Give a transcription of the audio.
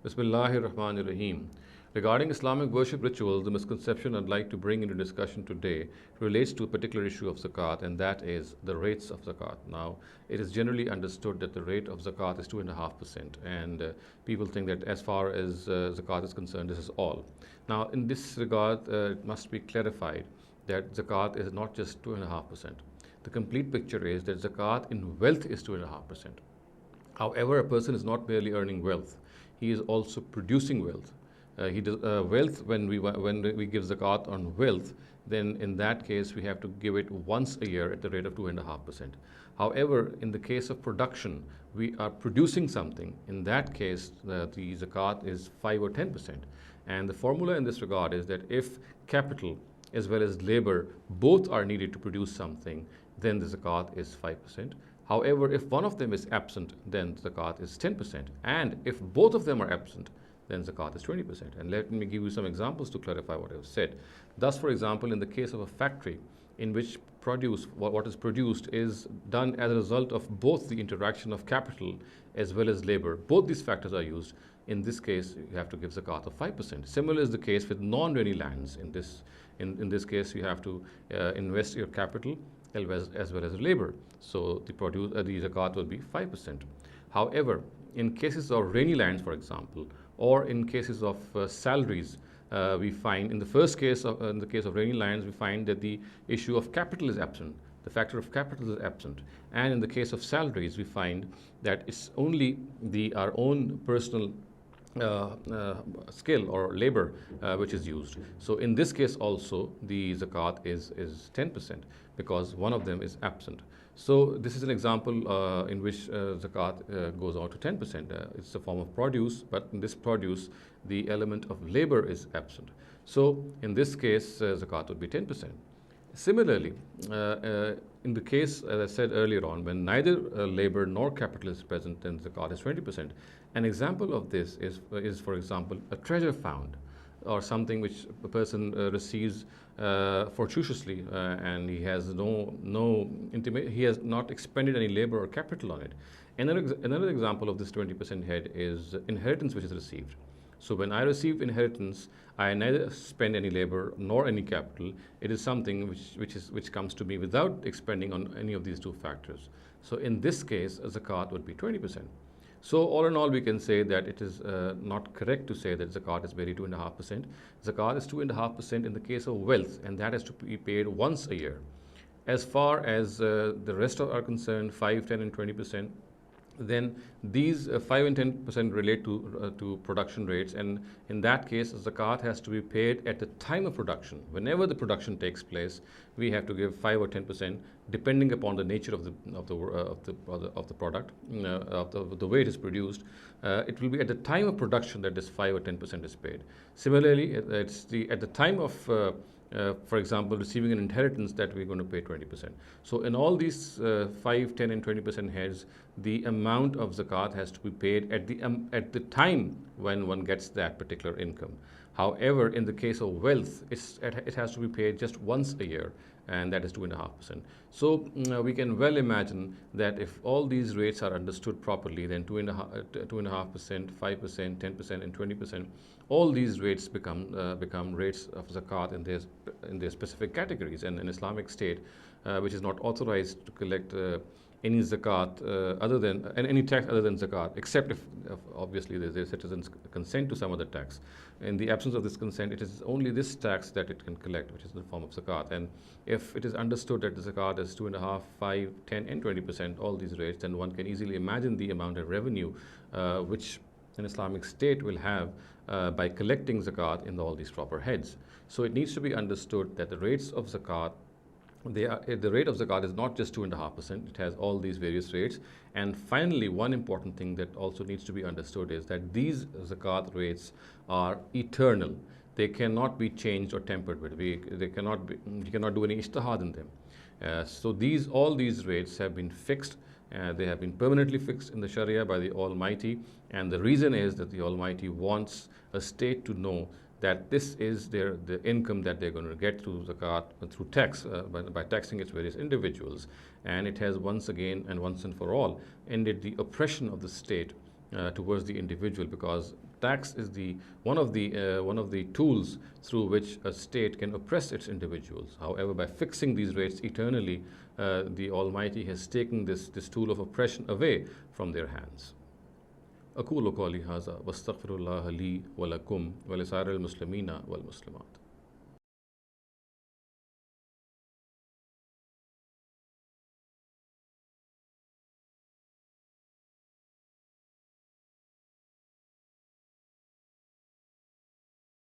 Bismillahir Rahmanir Rahim. Regarding Islamic worship rituals, the misconception I'd like to bring into discussion today relates to a particular issue of zakat, and that is the rates of zakat. Now, it is generally understood that the rate of zakat is 2.5%, and people think that as far as zakat is concerned, this is all. Now, in this regard, it must be clarified that zakat is not just 2.5%. The complete picture is that zakat in wealth is 2.5%. However, a person is not merely earning wealth; he is also producing wealth. He does wealth when we give zakat on wealth. Then in that case, we have to give it once a year at the rate of 2.5%. However, in the case of production, we are producing something. In that case, the zakat is 5 or 10%. And the formula in this regard is that if capital as well as labor both are needed to produce something, then the zakat is 5%. However, if one of them is absent, then zakat is 10%. And if both of them are absent, then zakat is 20%. And let me give you some examples to clarify what I've said. Thus, for example, in the case of a factory in which what is produced is done as a result of both the interaction of capital as well as labor, both these factors are used. In this case, you have to give zakat of 5%. Similar is the case with non-rainy lands. In this case, you have to invest your capital as well as labor. So the zakat will be 5%. However, in cases of rainy lands, for example, or in cases of salaries, we find in the case of rainy lands, we find that the issue of capital is absent. The factor of capital is absent. And in the case of salaries, we find that it's only our own personal skill or labor which is used. So in this case also, the zakat is 10% because one of them is absent. So this is an example in which zakat goes out to 10%. It's a form of produce, but in this produce, the element of labor is absent. So in this case, zakat would be 10%. Similarly, in the case, as I said earlier on, when neither labor nor capital is present, then zakat is 20%. An example of this is, for example, a treasure found or something which a person receives fortuitously and he has he has not expended any labor or capital on it. Another example of this 20% head is inheritance which is received. So when I receive inheritance, I neither spend any labor nor any capital. It is something which comes to me without expending on any of these two factors. So in this case, a zakat would be 20%. So all in all, we can say that it is not correct to say that zakat is merely 2.5%. Zakat is 2.5% in the case of wealth, and that has to be paid once a year. As far as the rest are concerned, 5, 10, and 20%, then these 5 and 10% relate to production rates, and in that case, zakat has to be paid at the time of production. Whenever the production takes place, we have to give 5 or 10%, depending upon the nature of the product, of the way it is produced. It will be at the time of production that this 5 or 10% is paid. Similarly, it's at the time of for example, receiving an inheritance that we're going to pay 20%. So in all these 5, 10, and 20% heads, the amount of zakat has to be paid at the time when one gets that particular income. However, in the case of wealth, it has to be paid just once a year, and that is 2.5%. So we can well imagine that if all these rates are understood properly, then 2.5%, 5%, 10%, and 20%, all these rates become rates of zakat in their specific categories. And an Islamic state, which is not authorized to collect any zakat any tax other than zakat, except if obviously the citizens consent to some other tax. In the absence of this consent, it is only this tax that it can collect, which is in the form of zakat. And if it is understood that the zakat is 2.5%, 5%, 10%, and 20%, all these rates, then one can easily imagine the amount of revenue which an Islamic state will have by collecting zakat in all these proper heads. So it needs to be understood that the rates of zakat, the rate of zakat is not just 2.5%, it has all these various rates. And finally, one important thing that also needs to be understood is that these zakat rates are eternal. They cannot be changed or tampered with. You cannot do any ijtihad in them. So all these rates have been fixed. They have been permanently fixed in the Sharia by the Almighty, and the reason is that the Almighty wants a state to know that this is the income that they're going to get through zakat, through tax, by taxing its various individuals. And it has once again and once and for all ended the oppression of the state towards the individual, because tax is the one of the tools through which a state can oppress its individuals. However, by fixing these rates eternally, the Almighty has taken this tool of oppression away from their hands. أقول قولي هذا واستغفر الله لي ولكم ولسائر المسلمين والمسلمات.